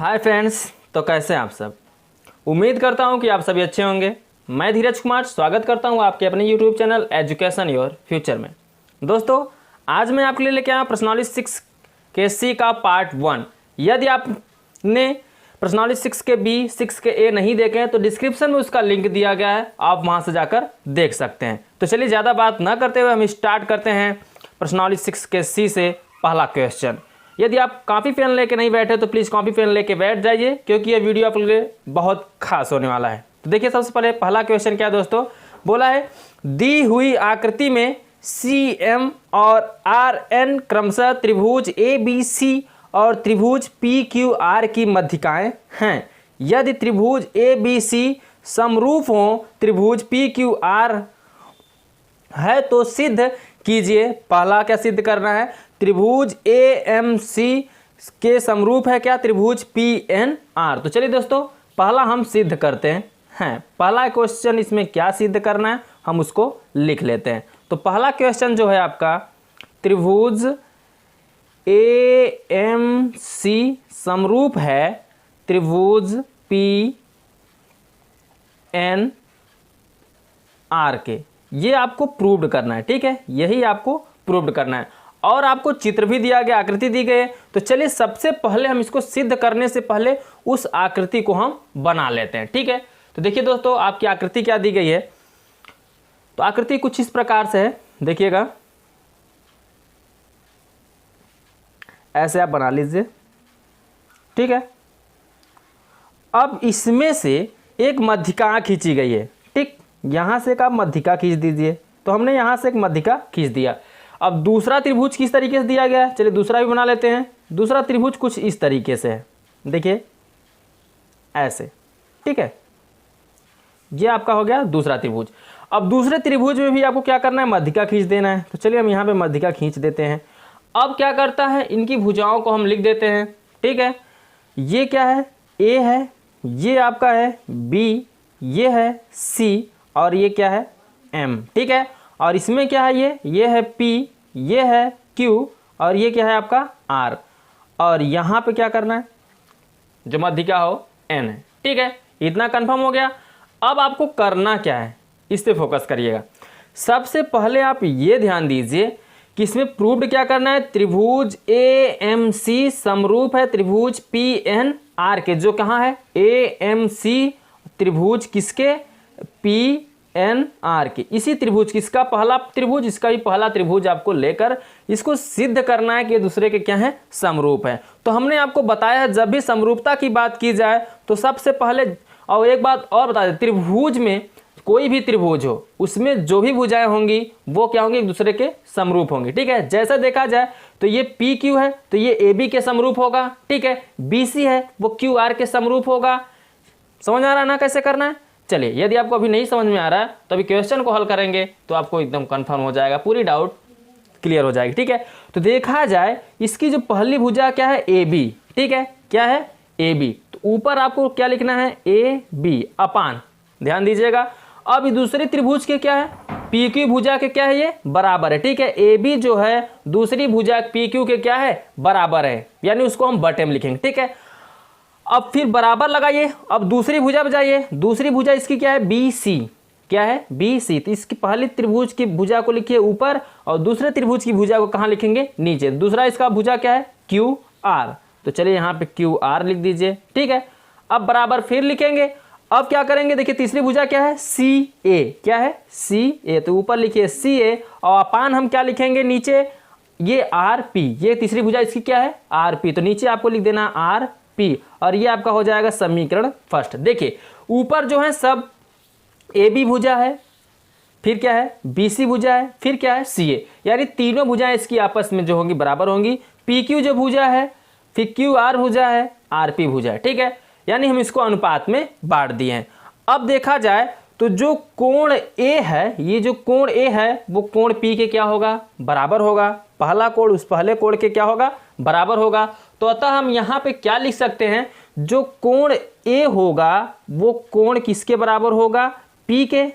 Hi friends, तो कैसे हैं आप सब। उम्मीद करता हूं कि आप सभी अच्छे होंगे। मैं धीरज कुमार स्वागत करता हूं आपके अपने YouTube channel education your future में। दोस्तों, आज मैं आपके लिए लेके आया प्रश्नावली 6 के सी का पार्ट 1। यदि आपने प्रश्नावली 6 के बी 6 के ए नहीं देखे हैं तो डिस्क्रिप्शन में उसका लिंक दिया गया है, आप वहां से जाकर देख सकते हैं। तो चलिए ज़्यादा बात ना करते हुए हम स्टार्ट करते हैं प्रश्नावली 6 के सी से पहला क्वेश्चन। यदि आप कॉपी पेन लेके नहीं बैठे तो प्लीज़ कॉपी पेन लेके बैठ जाइए, क्योंकि ये वीडियो आप लोगों के लिए बहुत खास होने वाला है। तो देखिए, सबसे पहले पहला क्वेश्चन क्या है दोस्तों, बोला है दी हुई आकृति में CM और RN क्रमशः त्रिभुज ABC और त्रिभुज PQR की मध्यिकाएं हैं। यदि त्रिभुज ABC समरूप हों त्रिभुज PQR है तो सिद्ध कीजिए। पहला क्या सिद्ध करना है, त्रिभुज AMC के समरूप है क्या त्रिभुज PNR। तो चलिए दोस्तों, पहला हम सिद्ध करते हैं। पहला क्वेश्चन इसमें क्या सिद्ध करना है हम उसको लिख लेते हैं। तो पहला क्वेश्चन जो है आपका, त्रिभुज AMC समरूप है त्रिभुज PNR के, ये आपको प्रूव्ड करना है। ठीक है, यही आपको प्रूव्ड करना है और आपको चित्र भी दिया गया, आकृति दी गई है। तो चलिए सबसे पहले हम इसको सिद्ध करने से पहले उस आकृति को हम बना लेते हैं। ठीक है, तो देखिए दोस्तों, आपकी आकृति क्या दी गई है। तो आकृति कुछ इस प्रकार से है, देखिएगा, ऐसे आप बना लीजिए। ठीक है, अब इसमें से एक मध्यिका खींची गई है। ठीक, यहां से एक आप मध्यिका खींच दीजिए। तो हमने यहां से एक मध्यिका खींच दिया। अब दूसरा त्रिभुज किस तरीके से दिया गया है, चलिए दूसरा भी बना लेते हैं। दूसरा त्रिभुज कुछ इस तरीके से है, देखिए ऐसे। ठीक है, ये आपका हो गया दूसरा त्रिभुज। अब दूसरे त्रिभुज में भी आपको क्या करना है, मध्यिका खींच देना है। तो चलिए हम यहाँ पे मध्यिका खींच देते हैं। अब क्या करता है, इनकी भुजाओं को हम लिख देते हैं। ठीक है, ये क्या है, A है, ये आपका है B, ये है C और ये क्या है M। ठीक है, और इसमें क्या है, ये है P, ये है Q और ये क्या है आपका R। और यहाँ पे क्या करना है, जो मध्यिका हो N है। ठीक है, इतना कंफर्म हो गया। अब आपको करना क्या है, इस पे फोकस करिएगा। सबसे पहले आप ये ध्यान दीजिए कि इसमें प्रूव्ड क्या करना है, त्रिभुज AMC समरूप है त्रिभुज PNR के। जो कहाँ है, AMC त्रिभुज किसके, PNR के। इसी त्रिभुज किसका, पहला त्रिभुज, इसका भी पहला त्रिभुज आपको लेकर इसको सिद्ध करना है कि दूसरे के क्या है, समरूप है। तो हमने आपको बताया है जब भी समरूपता की बात की जाए तो सबसे पहले, और एक बात और बता दें, त्रिभुज में कोई भी त्रिभुज हो उसमें जो भी भुजाएं होंगी वो क्या होंगी, एक दूसरे के समरूप होंगी। ठीक है, जैसा देखा जाए तो ये PQ है तो ये AB के समरूप होगा। ठीक है, BC है वो QR के समरूप होगा। समझ आ रहा है ना कैसे करना है। चलिए, यदि आपको अभी नहीं समझ में आ रहा है तो अभी क्वेश्चन को हल करेंगे तो आपको एकदम कंफर्म हो जाएगा, पूरी डाउट क्लियर हो जाएगी। ठीक है, तो देखा जाए इसकी जो पहली भुजा क्या है, AB। ठीक है, क्या है, AB। तो ऊपर आपको क्या लिखना है, AB अपान, ध्यान दीजिएगा। अब दूसरे त्रिभुज के क्या है, PQ भुजा के क्या है, ये बराबर है। ठीक है, AB जो है दूसरी भुजा PQ के क्या है, बराबर है, यानी उसको हम बटे में लिखेंगे। ठीक है, अब फिर बराबर लगाइए। अब दूसरी भुजा बजाइए, दूसरी भुजा इसकी क्या है, BC। क्या है, BC। तो इसकी पहली त्रिभुज की भुजा को लिखिए ऊपर और दूसरे त्रिभुज की भुजा को कहाँ लिखेंगे, नीचे। दूसरा इसका भुजा क्या है, QR। तो चलिए यहाँ पे QR लिख दीजिए। ठीक है, अब बराबर फिर लिखेंगे। अब क्या करेंगे, देखिए तीसरी भुजा क्या है, CA। क्या है, CA। तो ऊपर लिखिए CA और अपान हम क्या लिखेंगे, नीचे ये RP। ये तीसरी भुजा इसकी क्या है, RP। तो नीचे आपको लिख देना RP और ये आपका हो जाएगा समीकरण फर्स्ट। देखिए ऊपर जो है सब AB भुजा है, फिर क्या है, BC भुजा है, फिर क्या है, CA। यानी तीनों भुजाएं इसकी आपस में जो होंगी बराबर होंगी। PQ जो भुजा है, फिर QR भुजा है, RP भुजा है। ठीक है, यानी हम इसको अनुपात में बांट दिए हैं। अब देखा जाए तो जो कोण A है, ये जो कोण A है वो कोण P के क्या होगा, बराबर होगा। पहला कोण उस पहले कोण के क्या होगा, बराबर होगा। तो अतः हम यहाँ पे क्या लिख सकते हैं, जो कोण A होगा वो कोण किसके बराबर होगा, P के।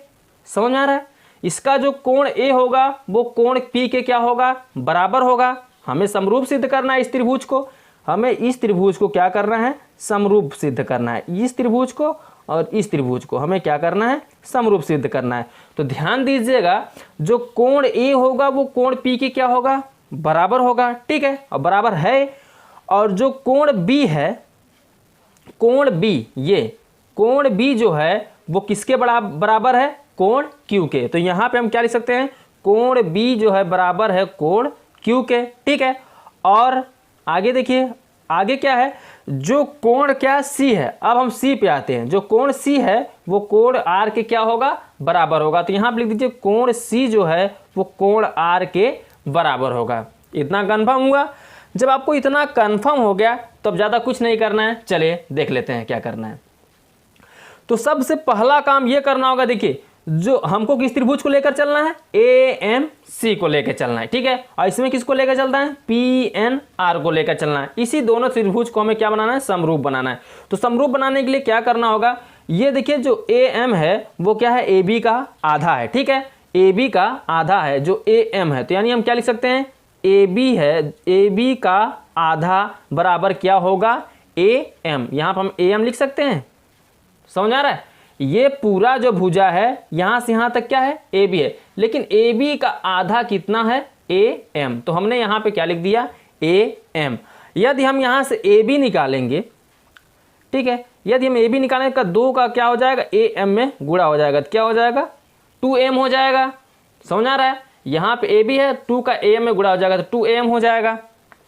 समझ में आ रहा है, इसका जो कोण A होगा वो कोण P के क्या होगा, बराबर होगा। हमें समरूप सिद्ध करना है इस त्रिभुज को, हमें इस त्रिभुज को क्या करना है, समरूप सिद्ध करना है। इस त्रिभुज को और इस त्रिभुज को हमें क्या करना है, समरूप सिद्ध करना है। तो ध्यान दीजिएगा, जो कोण ए होगा वो कोण पी के क्या होगा, बराबर होगा, ठीक है, और बराबर है। और जो कोण बी है, कोण बी, ये कोण बी जो है वो किसके बराबर है, कोण क्यू के। तो यहाँ पे हम क्या लिख सकते हैं, कोण बी जो है बराबर है कोण क्यू के, ठीक है। और आगे देखिए, आगे क्या है, जो कोण क्या सी है, अब हम सी पे आते हैं। जो कोण सी है वो कोण आर के क्या होगा, बराबर होगा। तो यहाँ पे लिख दीजिए कोण सी जो है वो कोण आर के बराबर होगा। इतना कन्फर्म हुआ। जब आपको इतना कन्फर्म हो गया तो अब ज़्यादा कुछ नहीं करना है, चलिए देख लेते हैं क्या करना है। तो सबसे पहला काम ये करना होगा, देखिए जो हमको किस त्रिभुज को लेकर चलना है, ए एम सी को लेकर चलना है, ठीक है। और इसमें किसको लेकर चलता है, पी एन आर को लेकर चलना है। इसी दोनों त्रिभुज को हमें क्या बनाना है, समरूप बनाना है। तो समरूप बनाने के लिए क्या करना होगा, ये देखिए जो ए एम है वो क्या है, ए बी का आधा है, ठीक है। ए बी का आधा है जो ए एम है, तो यानी हम क्या लिख सकते हैं, ए बी है, ए बी का आधा बराबर क्या होगा, ए एम। यहाँ पर हम ए एम लिख सकते हैं, समझ आ रहा है। ये पूरा जो भुजा है यहाँ से यहाँ तक क्या है, ए बी है, लेकिन ए बी का आधा कितना है, ए एम। तो हमने यहाँ पे क्या लिख दिया, ए एम। यदि हम यहाँ से ए बी निकालेंगे, ठीक है, यदि हम ए बी निकालेंगे का 2 का क्या हो जाएगा, ए एम में गुणा हो जाएगा, तो क्या हो जाएगा, 2m हो जाएगा। समझ आ रहा है, यहाँ पे ए बी है, 2 का ए एम में गुणा हो जाएगा तो 2m हो जाएगा।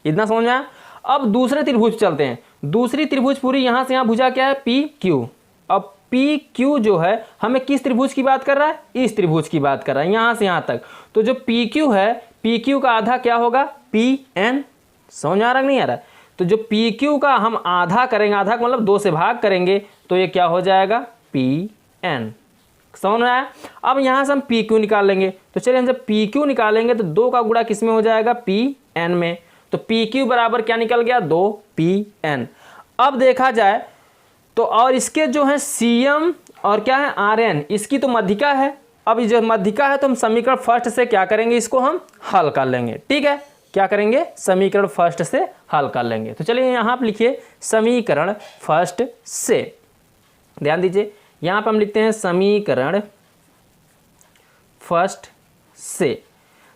इतना समझ आया। अब दूसरे त्रिभुज चलते हैं। दूसरी त्रिभुज पूरी यहाँ से यहाँ भुजा क्या है, पी क्यू। अब पी क्यू जो है हमें किस त्रिभुज की बात कर रहा है, इस त्रिभुज की बात कर रहा है, यहाँ से यहाँ तक। तो जो पी क्यू है, पी क्यू का आधा क्या होगा, पी एन। समझ आ रहा नहीं आ रहा। तो जो पी क्यू का हम आधा करेंगे, आधा का मतलब 2 से भाग करेंगे, तो ये क्या हो जाएगा, पी एन। समझ में आया। अब यहाँ से हम पी क्यू निकाल लेंगे। तो चलिए हम जब पी क्यू निकालेंगे तो 2 का गुणा किस में हो जाएगा, पी एन में। तो पी क्यू बराबर क्या निकल गया, 2 पी एन। अब देखा जाए तो और इसके जो है सीएम और क्या है, आर एन, इसकी तो मध्यिका है। अब जो मध्यिका है तो हम समीकरण फर्स्ट से क्या करेंगे, इसको हम हल कर लेंगे, ठीक है। क्या करेंगे, समीकरण फर्स्ट से हल कर लेंगे। तो चलिए यहाँ पे लिखिए समीकरण फर्स्ट से, ध्यान दीजिए यहाँ पे हम लिखते हैं समीकरण फर्स्ट से।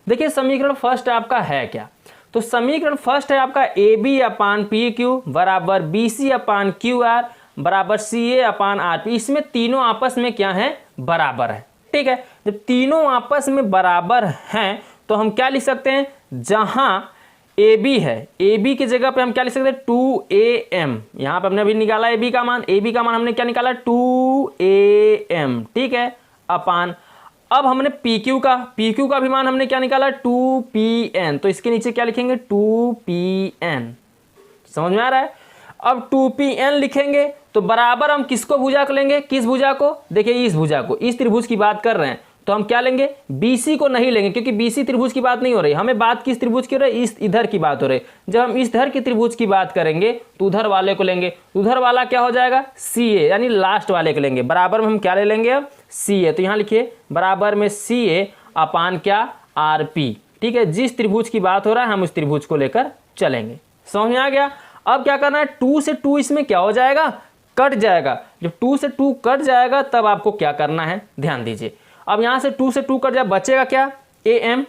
देखिए समीकरण फर्स्ट आपका है क्या, तो समीकरण फर्स्ट है आपका a B upon P q बराबर बी सी अपान क्यू आर बराबर सी ए अपान आर पी। इसमें तीनों आपस में क्या है, बराबर है, ठीक है। जब तीनों आपस में बराबर हैं तो हम क्या लिख सकते हैं, जहां ए बी है, ए बी की जगह पे हम क्या लिख सकते हैं, 2am। यहाँ पे हमने अभी निकाला ए बी का मान, ए बी का मान हमने क्या निकाला, 2am, ठीक है, अपान। अब हमने पी क्यू का भी मान हमने क्या निकाला, 2pn। तो इसके नीचे क्या लिखेंगे, 2pn। समझ में आ रहा है। अब 2pn लिखेंगे तो बराबर हम किसको भुजा को लेंगे, किस भुजा को, देखिए इस भुजा को, इस त्रिभुज की बात कर रहे हैं तो हम क्या लेंगे, BC को नहीं लेंगे, क्योंकि BC त्रिभुज की बात नहीं हो रही, हमें बात किस त्रिभुज की हो रही है, इस इधर की बात हो रही है। जब हम इस इधर की त्रिभुज की बात करेंगे तो उधर वाले को लेंगे, उधर वाला क्या हो जाएगा, CA, यानी लास्ट वाले को लेंगे। बराबर में हम क्या ले लेंगे अब, CA। तो यहाँ लिखिए बराबर में CA अपान क्या, RP, ठीक है। जिस त्रिभुज की बात हो रहा है हम उस त्रिभुज को लेकर चलेंगे। समझ में आ गया। अब क्या करना है, 2 से 2 इसमें क्या हो जाएगा, कट जाएगा। जब 2 से 2 कट जाएगा तब आपको क्या करना है, ध्यान दीजिए। अब यहाँ से 2 से 2 कट जाए, बचेगा क्या, am।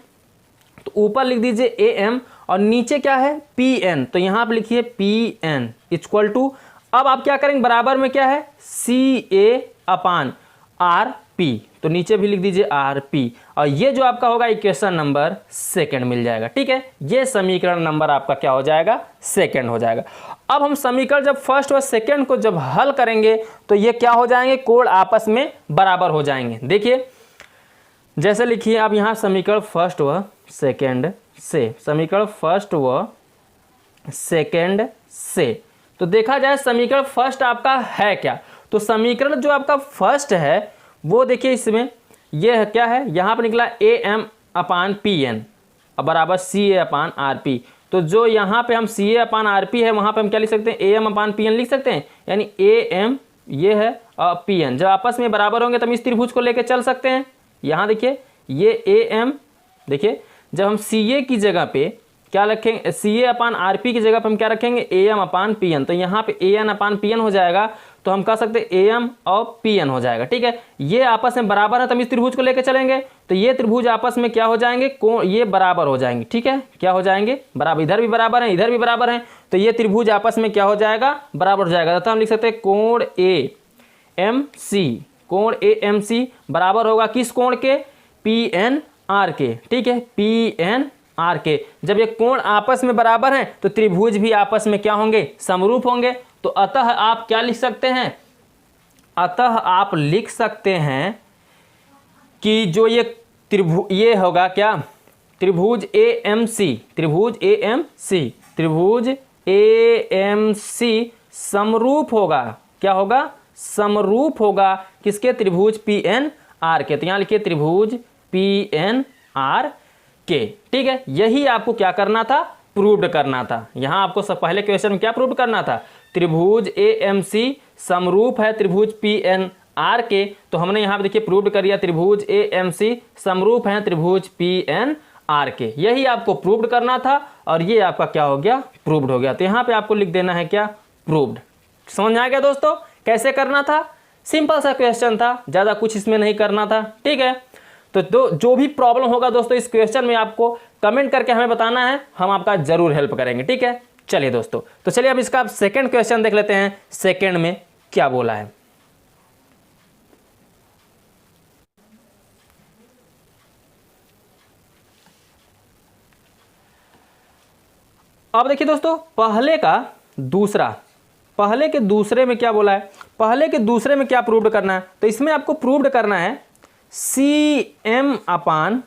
तो ऊपर लिख दीजिए am और नीचे क्या है, pn। तो यहाँ पे लिखिए pn इक्वल टू, अब आप क्या करेंगे, बराबर में क्या है, CA अपान RP। तो नीचे भी लिख दीजिए RP और ये जो आपका होगा इक्वेशन नंबर सेकंड मिल जाएगा, ठीक है। ये समीकरण नंबर आपका क्या हो जाएगा, सेकंड हो जाएगा। अब हम समीकरण जब फर्स्ट और सेकंड को जब हल करेंगे तो ये क्या हो जाएंगे, कोण आपस में बराबर हो जाएंगे। देखिए जैसे लिखिए अब यहाँ समीकरण फर्स्ट व सेकंड से, समीकरण फर्स्ट व सेकंड से। तो देखा जाए समीकरण फर्स्ट आपका है क्या, तो समीकरण जो आपका फर्स्ट है वो देखिए इसमें ये है क्या है, यहाँ पर निकला am अपान pn बराबर CA अपान RP। तो जो यहाँ पे हम CA अपान RP है वहाँ पे हम क्या लिख सकते हैं, am अपान pn लिख सकते हैं, यानी am ये है और pn जब आपस में बराबर होंगे तो हम इस त्रिभुज को लेकर चल सकते हैं। यहाँ देखिए ये am, देखिए जब हम CA की जगह पे क्या रखेंगे, सी ए अपान आर पी की जगह पर हम क्या रखेंगे, A M upon P N. तो यहाँ पे A N upon P N हो जाएगा, तो हम कह सकते हैं ए एम और पी एन हो जाएगा। ठीक है, ये आपस में बराबर है तो हम इस त्रिभुज को लेकर चलेंगे, तो ये त्रिभुज आपस में क्या हो जाएंगे, ये बराबर हो जाएंगे। ठीक है, क्या हो जाएंगे, बराबर, इधर भी बराबर है इधर भी बराबर है, तो ये त्रिभुज आपस में क्या हो जाएगा, बराबर हो जाएगा। तो हम लिख सकते हैं कोण ए एम सी, कोण ए एम सी बराबर होगा किस कोण के, पी एन आर के। ठीक है, पी एन आर के। जब ये कोण आपस में बराबर हैं तो त्रिभुज भी आपस में क्या होंगे, समरूप होंगे। तो अतः आप क्या लिख सकते हैं, अतः आप लिख सकते हैं कि जो ये त्रिभुज, ये होगा क्या, त्रिभुज ए एम सी, त्रिभुज ए एम सी, त्रिभुज ए एम सी समरूप होगा, क्या होगा, समरूप होगा किसके, त्रिभुज पी एन आर के। तो यहां लिखिए त्रिभुज पी एन आर के। ठीक है, यही आपको क्या करना था, प्रूव्ड करना था। यहां आपको सब पहले क्वेश्चन में क्या प्रूव करना था, त्रिभुज ए एम सी समरूप है त्रिभुज पी एन आर के। तो हमने यहां पे देखिए प्रूव्ड कर दिया, त्रिभुज ए एम सी समरूप है त्रिभुज पी एन आर के। यही आपको प्रूव्ड करना था और ये आपका क्या हो गया, प्रूव्ड हो गया। तो यहाँ पे आपको लिख देना है क्या, प्रूव्ड। समझ आ गया दोस्तों कैसे करना था, सिंपल सा क्वेश्चन था, ज़्यादा कुछ इसमें नहीं करना था। ठीक है, तो जो भी प्रॉब्लम होगा दोस्तों इस क्वेश्चन में आपको कमेंट करके हमें बताना है, हम आपका जरूर हेल्प करेंगे। ठीक है, चलिए दोस्तों, तो चलिए अब इसका सेकंड क्वेश्चन देख लेते हैं, सेकंड में क्या बोला है। अब देखिए दोस्तों, पहले के दूसरे में क्या बोला है, पहले के दूसरे में क्या प्रूव्ड करना है, तो इसमें आपको प्रूव्ड करना है C M upon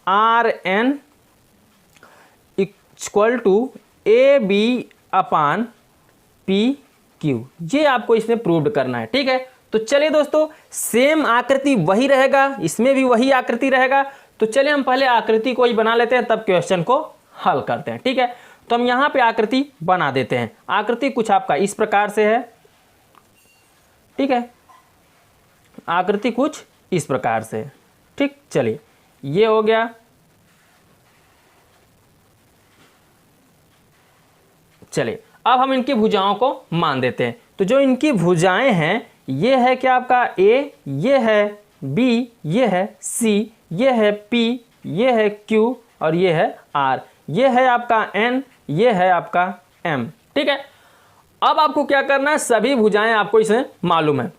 are N equal to A B upon P Q, ये आपको इसमें प्रूव्ड करना है। ठीक है, तो चलिए दोस्तों, सेम आकृति वही रहेगा, इसमें भी वही आकृति रहेगा। तो चलिए हम पहले आकृति को ही बना लेते हैं, तब क्वेश्चन को हल करते हैं। ठीक है, तो हम यहाँ पे आकृति बना देते हैं। आकृति कुछ आपका इस प्रकार से है। ठीक है, आकृति कुछ इस प्रकार से। ठीक, चलिए ये हो गया। चलिए अब हम इनकी भुजाओं को मान देते हैं। तो जो इनकी भुजाएं हैं, ये है क्या आपका ए, ये है बी, ये है सी, ये है पी, ये है क्यू और ये है आर, ये है आपका एन, ये है आपका एम। ठीक है, अब आपको क्या करना है, सभी भुजाएं आपको इसमें मालूम है।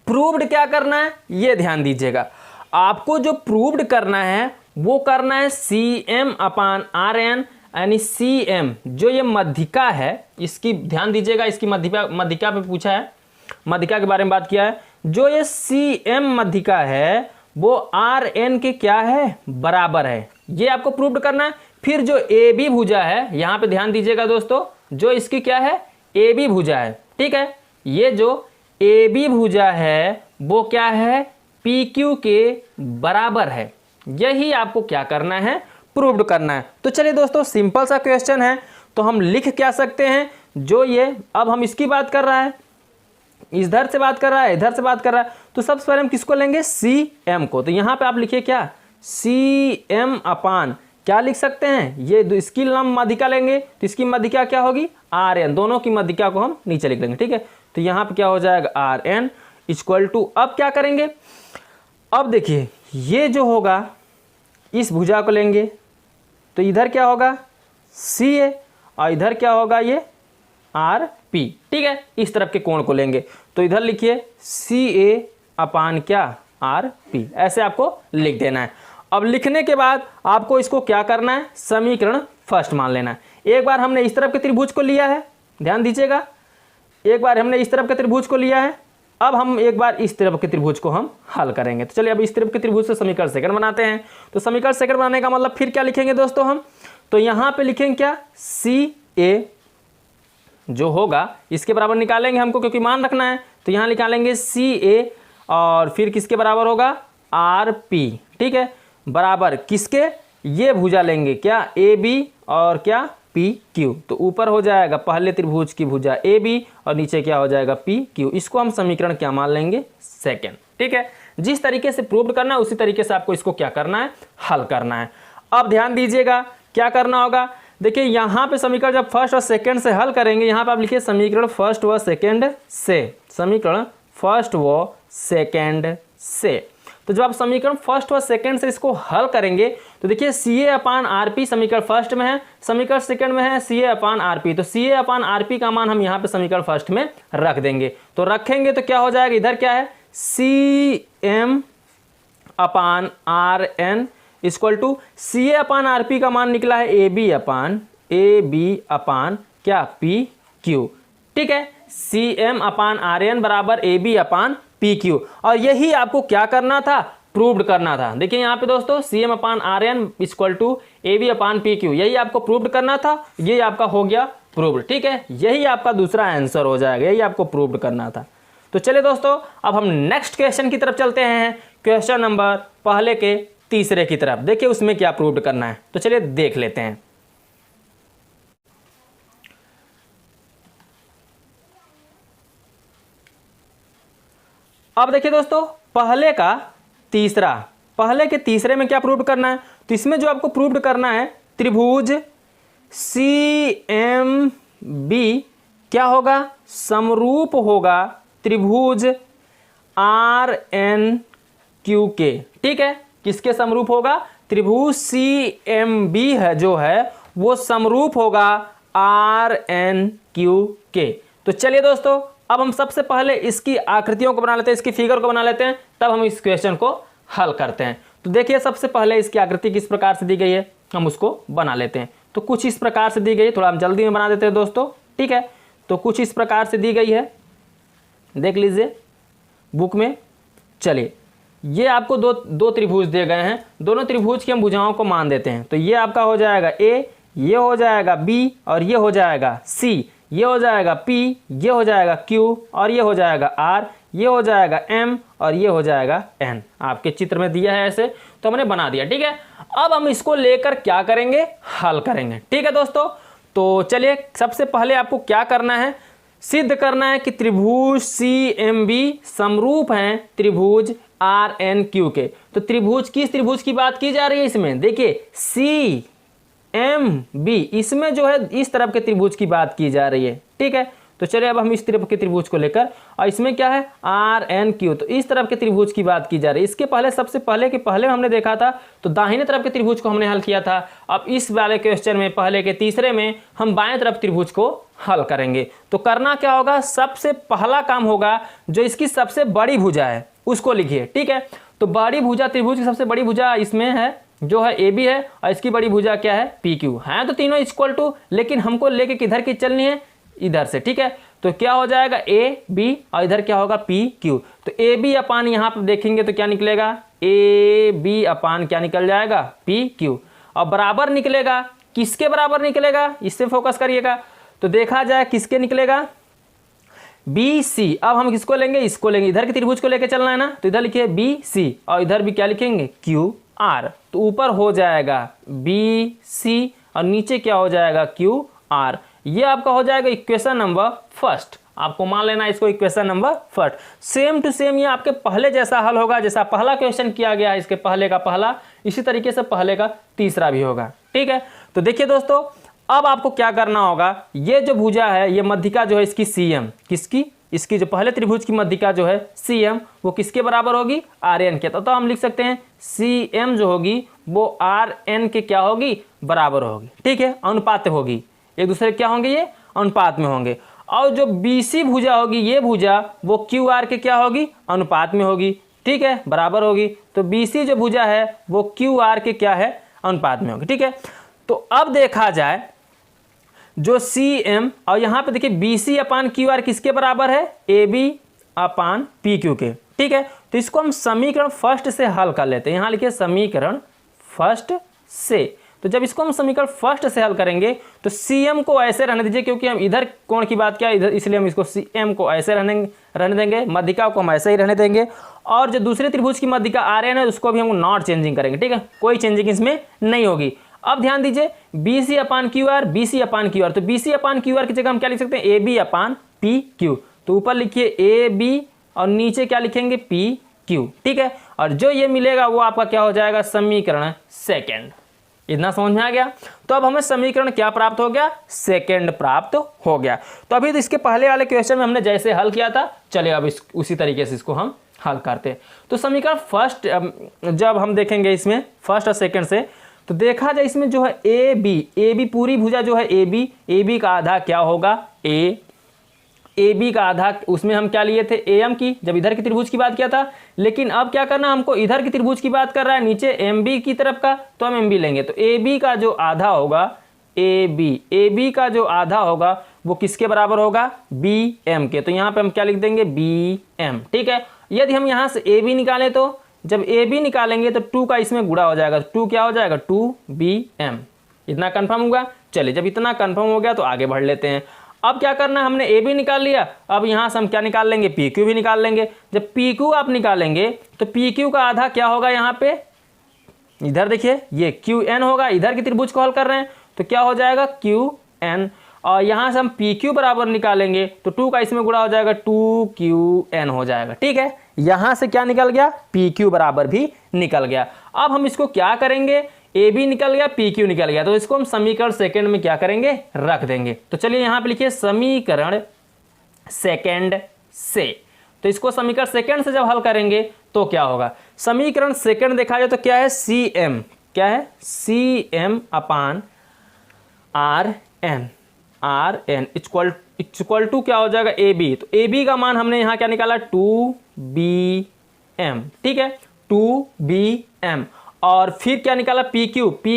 प्रूव्ड क्या करना है, ये ध्यान दीजिएगा। आपको जो प्रूव्ड करना है वो करना है C M upon are N, यानी सी एम जो ये मध्यिका है, इसकी ध्यान दीजिएगा, इसकी मध्यिका पे पूछा है, मध्यिका के बारे में बात किया है। जो ये सी एम मध्यिका है वो आर एन के क्या है, बराबर है, ये आपको प्रूव्ड करना है। फिर जो ए बी भुजा है, यहाँ पे ध्यान दीजिएगा दोस्तों, जो इसकी क्या है, ए बी भुजा है। ठीक है, ये जो ए बी भुजा है वो क्या है, पी क्यू के बराबर है। यही आपको क्या करना है, प्रूव्ड करना है। तो चलिए दोस्तों, सिंपल सा क्वेश्चन है, तो हम लिख क्या सकते हैं, जो ये अब हम इसकी बात कर रहा है, इधर से बात कर रहा है, इधर से बात कर रहा है, तो सबसे पहले हम किसको लेंगे, सी एम को। तो यहाँ पे आप लिखिए क्या, सी एम अपान क्या लिख सकते हैं, ये इसकी लंब मध्यिका लेंगे तो इसकी मध्यिका क्या होगी, आर एन, दोनों की मध्यिका को हम नीचे लिख लेंगे। ठीक है, तो यहाँ पे क्या हो जाएगा, आर एन इक्वल टू, अब क्या करेंगे, अब देखिए ये जो होगा इस भुजा को लेंगे तो इधर क्या होगा, सी ए, और इधर क्या होगा, ये आर पी। ठीक है, इस तरफ के कोण को लेंगे तो इधर लिखिए सी ए अपान क्या, आर पी, ऐसे आपको लिख देना है। अब लिखने के बाद आपको इसको क्या करना है, समीकरण फर्स्ट मान लेना है। एक बार हमने इस तरफ के त्रिभुज को लिया है, ध्यान दीजिएगा, एक बार हमने इस तरफ के त्रिभुज को लिया है, अब हम एक बार इस तरफ के त्रिभुज को हम हल करेंगे। तो चलिए अब इस तरफ के त्रिभुज से समीकरण सेकंड बनाते हैं। तो समीकरण सेकंड बनाने का मतलब फिर क्या लिखेंगे दोस्तों हम, तो यहाँ पे लिखेंगे क्या, सी ए जो होगा इसके बराबर निकालेंगे हमको, क्योंकि मान रखना है, तो यहाँ निकालेंगे सी ए और फिर किसके बराबर होगा, आर पी। ठीक है, बराबर किसके, ये भुजा लेंगे क्या, ए बी और क्या, पी क्यू। तो ऊपर हो जाएगा पहले त्रिभुज की भुजा ए बी और नीचे क्या हो जाएगा, पी क्यू। इसको हम समीकरण क्या मान लेंगे, सेकंड। ठीक है, जिस तरीके से प्रूव करना है उसी तरीके से आपको इसको क्या करना है, हल करना है। अब ध्यान दीजिएगा क्या करना होगा, देखिए यहाँ पे समीकरण जब फर्स्ट और सेकंड से हल करेंगे, यहाँ पे आप लिखिए समीकरण फर्स्ट व सेकंड से, समीकरण फर्स्ट व सेकंड से। तो जब आप समीकरण फर्स्ट व सेकंड से इसको हल करेंगे तो देखिए CA/RP समीकरण फर्स्ट में है, समीकरण सेकंड में है CA/RP। तो CA/RP का मान हम यहाँ पे समीकरण फर्स्ट में रख देंगे। तो रखेंगे तो क्या हो जाएगा, इधर क्या है CM/RN इक्वल टू CA/RP का मान निकला है AB/, क्या PQ। ठीक है, CM/RN बराबर AB/PQ। और यही आपको क्या करना था, प्रूव्ड करना था। देखिए यहाँ पे दोस्तों CM/RN इक्वल टू AB/PQ, यही आपको प्रूव्ड करना था, ये आपका हो गया प्रूव्ड। ठीक है, यही आपका दूसरा आंसर हो जाएगा, यही आपको प्रूव्ड करना था। तो चलिए दोस्तों अब हम नेक्स्ट क्वेश्चन की तरफ चलते हैं, क्वेश्चन नंबर पहले के तीसरे की तरफ। देखिए उसमें क्या प्रूव्ड करना है, तो चलिए देख लेते हैं। अब देखिए दोस्तों पहले के तीसरे में क्या प्रूव करना है, तो इसमें जो आपको प्रूव करना है त्रिभुज CMB क्या होगा, समरूप होगा त्रिभुज RNQ के। ठीक है, किसके समरूप होगा, त्रिभुज CMB है जो है वो समरूप होगा RNQ के। तो चलिए दोस्तों अब हम सबसे पहले इसकी आकृतियों को बना लेते हैं, इसकी फिगर को बना लेते हैं, तब हम इस क्वेश्चन को हल करते हैं। तो देखिए सबसे पहले इसकी आकृति किस प्रकार से दी गई है, हम उसको बना लेते हैं। तो कुछ इस प्रकार से दी गई है, थोड़ा हम जल्दी में बना देते हैं दोस्तों। ठीक है, तो कुछ इस प्रकार से दी गई है, देख लीजिए बुक में। चलिए ये आपको दो त्रिभुज दिए गए हैं, दोनों त्रिभुज की हम भुजाओं को मान देते हैं। तो ये आपका हो जाएगा A, ये हो जाएगा B और ये हो जाएगा C, ये हो जाएगा P, ये हो जाएगा Q और ये हो जाएगा R, ये हो जाएगा M और ये हो जाएगा N। आपके चित्र में दिया है ऐसे, तो हमने बना दिया। ठीक है, अब हम इसको लेकर क्या करेंगे, हल करेंगे। ठीक है दोस्तों, तो चलिए सबसे पहले आपको क्या करना है, सिद्ध करना है कि त्रिभुज CMB समरूप हैं त्रिभुज RNQ के। तो त्रिभुज किस त्रिभुज की बात की जा रही है इसमें, देखिए CMB, इसमें जो है इस तरफ के त्रिभुज की बात की जा रही है। ठीक है, तो चलिए अब हम इस तरफ के त्रिभुज को लेकर, और इसमें क्या है RNQ, तो इस तरफ के त्रिभुज की बात की जा रही है। इसके पहले सबसे पहले हमने देखा था तो दाहिने तरफ के त्रिभुज को हमने हल किया था। अब इस वाले क्वेश्चन में पहले के तीसरे में हम बाएं तरफ त्रिभुज को हल करेंगे। तो करना क्या होगा, सबसे पहला काम होगा जो इसकी सबसे बड़ी भुजा है उसको लिखिए। ठीक है, तो बड़ी भुजा, त्रिभुज की सबसे बड़ी भुजा इसमें है जो है AB है, और इसकी बड़ी भुजा क्या है PQ है। तो तीनों इक्वल टू, लेकिन हमको लेके किधर की चलनी है, इधर से। ठीक है, तो क्या हो जाएगा AB और इधर क्या होगा PQ। तो AB अपान यहाँ पर देखेंगे तो क्या निकलेगा, AB अपान क्या निकल जाएगा PQ, और बराबर निकलेगा, किसके बराबर निकलेगा, इससे फोकस करिएगा। तो देखा जाए किसके निकलेगा, BC। अब हम किसको लेंगे, इसको लेंगे, इधर के त्रिभुज को लेके चलना है ना, तो इधर लिखिए BC और इधर भी क्या लिखेंगे QR। तो ऊपर हो जाएगा BC और नीचे क्या हो जाएगा QR। ये आपका हो जाएगा इक्वेशन नंबर फर्स्ट, आपको मान लेना इसको equation number first. Same to same ये आपके पहले जैसा हल होगा, जैसा पहला क्वेश्चन किया गया है इसके पहले का पहला, इसी तरीके से पहले का तीसरा भी होगा। ठीक है, तो देखिए दोस्तों अब आपको क्या करना होगा, ये जो भुजा है, ये मध्यिका जो है इसकी CM, किसकी, इसकी जो पहले त्रिभुज की मध्यिका जो है CM, वो किसके बराबर होगी, RN के। तो हम लिख सकते हैं CM जो होगी वो RN के क्या होगी, बराबर होगी। ठीक है, अनुपात होगी, एक दूसरे क्या होंगे, ये अनुपात में होंगे। और जो BC भुजा होगी, ये भुजा वो QR के क्या होगी, अनुपात में होगी। ठीक है, बराबर होगी। तो BC जो भुजा है वो QR के क्या है, अनुपात में होगी। ठीक है, तो अब देखा जाए जो CM और यहाँ पे देखिए BC अपान QR किसके बराबर है, AB अपान PQ के। ठीक है, तो इसको हम समीकरण फर्स्ट से हल कर लेते हैं। यहाँ लिखिए समीकरण फर्स्ट से। तो जब इसको हम समीकरण फर्स्ट से हल करेंगे तो CM को ऐसे रहने दीजिए, क्योंकि हम इधर कोण की बात किया इधर, इसलिए हम इसको CM को ऐसे रहने देंगे, मध्यिका को हम ऐसे ही रहने देंगे। और जो दूसरे त्रिभुज की मध्यिका RN है उसको भी हम नॉट चेंजिंग करेंगे। ठीक है, कोई चेंजिंग इसमें नहीं होगी। अब ध्यान दीजिए BC अपान QR, BC अपान QR, तो BC अपान QR की जगह हम क्या लिख सकते हैं, AB अपान PQ। तो ऊपर लिखिए AB और नीचे क्या लिखेंगे PQ। ठीक है, और जो ये मिलेगा वो आपका क्या हो जाएगा, समीकरण सेकंड। इतना समझ में आ गया। तो अब हमें समीकरण क्या प्राप्त हो गया, सेकंड प्राप्त हो गया। तो अभी तो इसके पहले वाले क्वेश्चन में हमने जैसे हल किया था, चलिए अब उसी तरीके से इसको हम हल करते हैं। तो समीकरण फर्स्ट जब हम देखेंगे इसमें फर्स्ट और सेकंड से, तो देखा जाए इसमें जो है ए बी पूरी भुजा जो है ए बी का आधा क्या होगा, ए बी का आधा, उसमें हम क्या लिए थे ए एम की, जब इधर की त्रिभुज की बात किया था। लेकिन अब क्या करना, हमको इधर की त्रिभुज की बात कर रहा है, नीचे एम बी की तरफ का, तो हम एम बी लेंगे। तो ए बी का जो आधा होगा, ए बी का जो आधा होगा वो किसके बराबर होगा, बी एम के। तो यहाँ पे हम क्या लिख देंगे, बी एम। ठीक है, यदि हम यहाँ से ए बी निकालें, तो जब ए बी निकालेंगे तो 2 का इसमें गुणा हो जाएगा, 2 क्या हो जाएगा, 2bm। इतना कंफर्म होगा। चलिए, जब इतना कंफर्म हो गया तो आगे बढ़ लेते हैं। अब क्या करना है, हमने ए बी निकाल लिया, अब यहाँ से हम क्या निकाल लेंगे, पी क्यू भी निकाल लेंगे। जब पी क्यू आप निकालेंगे तो पी क्यू का आधा क्या होगा, यहाँ पे इधर देखिए ये क्यू एन होगा, इधर की त्रिभुज को हल कर रहे हैं तो क्या हो जाएगा, क्यू एन। और यहाँ से हम पी क्यू बराबर निकालेंगे तो 2 का इसमें गुणा हो जाएगा, 2qn हो जाएगा। ठीक है, यहाँ से क्या निकल गया, पी क्यू बराबर भी निकल गया। अब हम इसको क्या करेंगे, ए बी निकल गया, पी क्यू निकल गया, तो इसको हम समीकरण सेकंड में क्या करेंगे, रख देंगे। तो चलिए यहाँ पे लिखिए समीकरण सेकंड से। तो इसको समीकरण सेकंड से जब हल करेंगे तो क्या होगा, समीकरण सेकंड देखा जाए तो क्या है, सी एम, क्या है, C M upon are N equal to क्या हो जाएगा, ए बी। तो ए बी का मान हमने यहाँ क्या निकाला, 2bm। ठीक है, 2bm। और फिर क्या निकाला, पी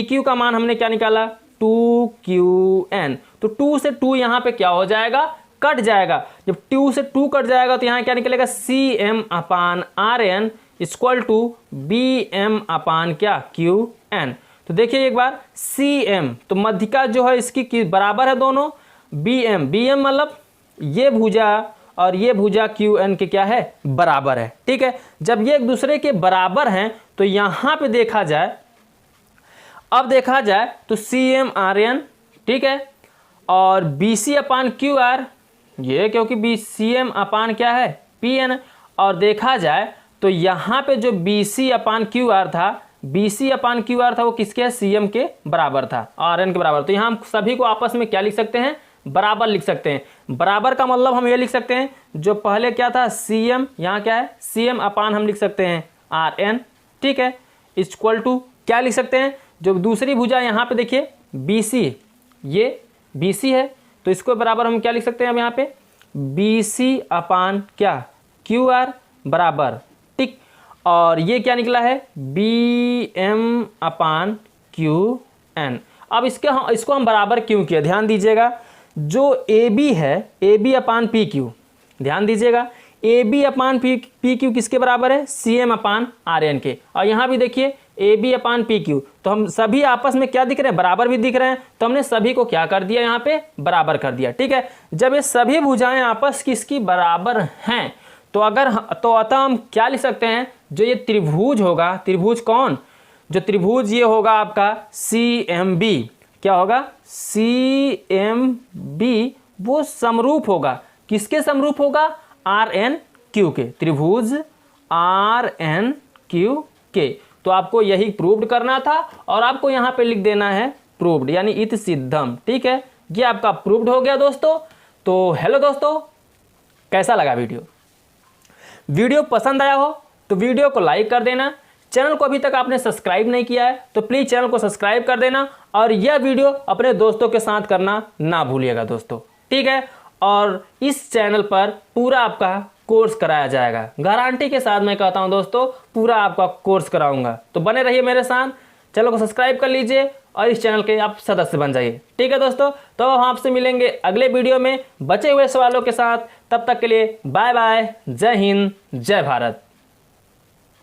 क्यू का मान हमने क्या निकाला, 2qn। तो 2 से 2 यहाँ पे क्या हो जाएगा, कट जाएगा। जब 2 से 2 कट जाएगा तो यहाँ क्या निकलेगा, c M upon are N equal to b M upon क्या, क्यू एन। तो देखिए एक बार, सी एम तो मध्यिका जो है इसकी बराबर है दोनों, बी एम मतलब ये भुजा और ये भुजा क्यू एन के क्या है, बराबर है। ठीक है, जब ये एक दूसरे के बराबर हैं तो यहाँ पे देखा जाए, अब देखा जाए तो सी एम आर एन, ठीक है, और बी सी अपान क्यू आर, ये क्योंकि बी सी एम अपान क्या है, पी एन। और देखा जाए तो यहाँ पे जो बी सी अपान क्यू आर था, बी सी अपान क्यू आर था, वो किसके, सी एम के बराबर था, आर एन के बराबर। तो यहाँ हम सभी को आपस में क्या लिख सकते हैं, बराबर लिख सकते हैं। बराबर का मतलब हम ये लिख सकते हैं, जो पहले क्या था सी एम, यहाँ क्या है सी एम अपान हम लिख सकते हैं आर एन। ठीक है, इक्वल टू क्या लिख सकते हैं, जो दूसरी भुजा यहाँ पे देखिए बी सी, ये बी सी है, तो इसको बराबर हम क्या लिख सकते हैं, अब यहाँ पे बी सी अपान क्या, क्यू आर बराबर, ठीक। और ये क्या निकला है, B M upon Q N. अब इसको हम बराबर क्यों किया, ध्यान दीजिएगा, जो ए बी है, A B upon P Q, ध्यान दीजिएगा, A B upon P Q किसके बराबर है, C M upon are N के। और यहाँ भी देखिए A B upon P Q, तो हम सभी आपस में क्या दिख रहे हैं, बराबर भी दिख रहे हैं, तो हमने सभी को क्या कर दिया, यहाँ पे बराबर कर दिया। ठीक है, जब ये सभी भुजाएं आपस किसकी बराबर हैं तो अतः हम क्या लिख सकते हैं, जो ये त्रिभुज होगा, त्रिभुज कौन, जो त्रिभुज ये होगा आपका सी एम बी, क्या होगा, सी एम बी, वो समरूप होगा, किसके समरूप होगा, आर एन क्यू के, त्रिभुज आर एन क्यू के। तो आपको यही प्रूव्ड करना था और आपको यहाँ पे लिख देना है प्रूव्ड, यानी इत सिद्धम। ठीक है, ये आपका प्रूव्ड हो गया दोस्तों। तो हेलो दोस्तों, कैसा लगा वीडियो पसंद आया हो तो वीडियो को लाइक कर देना। चैनल को अभी तक आपने सब्सक्राइब नहीं किया है तो प्लीज़ चैनल को सब्सक्राइब कर देना और यह वीडियो अपने दोस्तों के साथ करना ना भूलिएगा दोस्तों। ठीक है, और इस चैनल पर पूरा आपका कोर्स कराया जाएगा, गारंटी के साथ मैं कहता हूं दोस्तों, पूरा आपका कोर्स कराऊंगा। तो बने रहिए मेरे साथ, चैनल को सब्सक्राइब कर लीजिए और इस चैनल के आप सदस्य बन जाइए। ठीक है दोस्तों, तो हम आपसे मिलेंगे अगले वीडियो में बचे हुए सवालों के साथ। तब तक के लिए बाय बाय, जय हिंद, जय भारत।